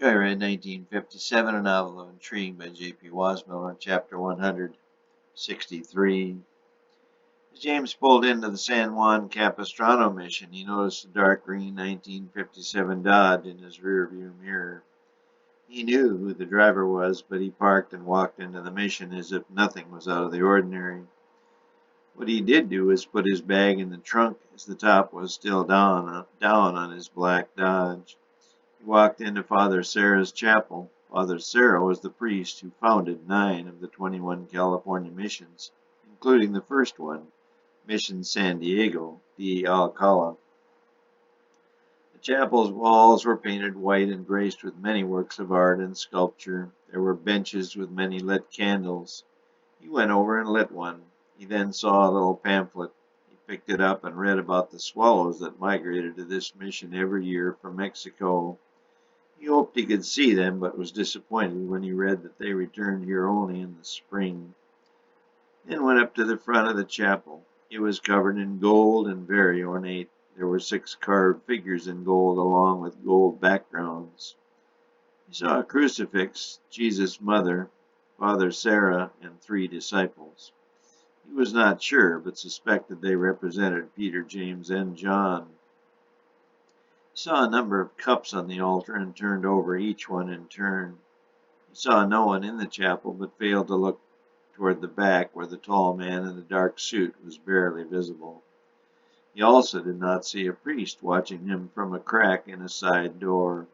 Joyride, 1957, a novel of intrigue by J.P. Wasmiller, Chapter 163. As James pulled into the San Juan Capistrano mission, he noticed a dark green 1957 Dodge in his rearview mirror. He knew who the driver was, but he parked and walked into the mission as if nothing was out of the ordinary. What he did do was put his bag in the trunk as the top was still down on his black Dodge. He walked into Father Sarah's chapel. Father Sarah was the priest who founded 9 of the 21 California missions, including the first one, Mission San Diego de Alcala. The chapel's walls were painted white and graced with many works of art and sculpture. There were benches with many lit candles. He went over and lit one. He then saw a little pamphlet. He picked it up and read about the swallows that migrated to this mission every year from Mexico. He hoped he could see them, but was disappointed when he read that they returned here only in the spring. Then went up to the front of the chapel. It was covered in gold and very ornate. There were 6 carved figures in gold along with gold backgrounds. He saw a crucifix, Jesus' mother, Father Sarah, and 3 disciples. He was not sure, but suspected they represented Peter, James, and John. He saw a number of cups on the altar and turned over each one in turn. He saw no one in the chapel, but failed to look toward the back where the tall man in the dark suit was barely visible. He also did not see a priest watching him from a crack in a side door.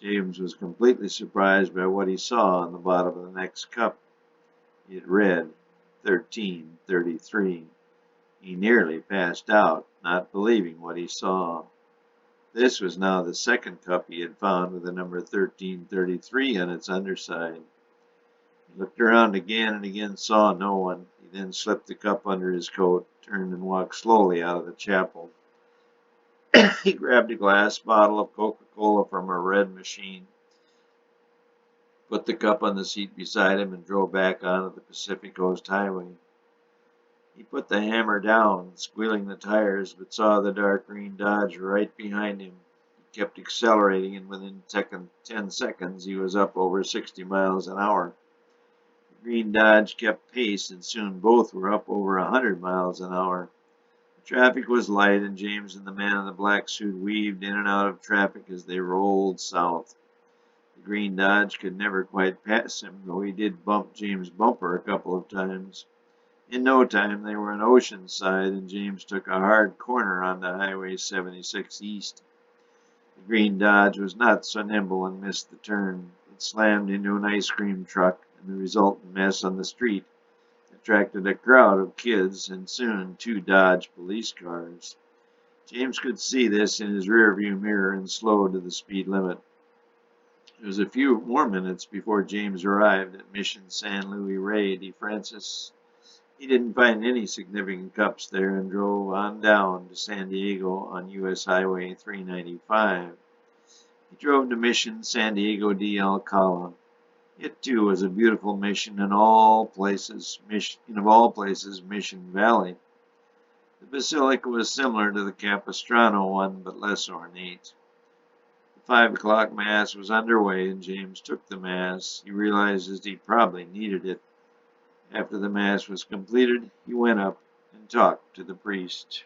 James was completely surprised by what he saw on the bottom of the next cup. It read 1333. He nearly passed out, not believing what he saw. This was now the second cup he had found with the number 1333 on its underside. He looked around again and again saw no one. He then slipped the cup under his coat, turned and walked slowly out of the chapel. He grabbed a glass bottle of Coca-Cola from a red machine, put the cup on the seat beside him, and drove back onto the Pacific Coast Highway. He put the hammer down, squealing the tires, but saw the dark green Dodge right behind him. He kept accelerating, and within 10 seconds he was up over 60 miles an hour. The green Dodge kept pace, and soon both were up over 100 miles an hour. The traffic was light, and James and the man in the black suit weaved in and out of traffic as they rolled south. The green Dodge could never quite pass him, though he did bump James' bumper a couple of times. In no time they were in Oceanside, and James took a hard corner onto Highway 76 East. The green Dodge was not so nimble and missed the turn. It slammed into an ice cream truck, and the resultant mess on the street attracted a crowd of kids and soon 2 Dodge police cars. James could see this in his rearview mirror and slowed to the speed limit. It was a few more minutes before James arrived at Mission San Luis Rey de Francis. He didn't find any significant cups there and drove on down to San Diego on U.S. Highway 395. He drove to Mission San Diego de Alcala. It too was a beautiful mission in all places, Mission Valley. The basilica was similar to the Capistrano one, but less ornate. The 5 o'clock Mass was underway, and James took the Mass. He realized he probably needed it. After the Mass was completed, he went up and talked to the priest.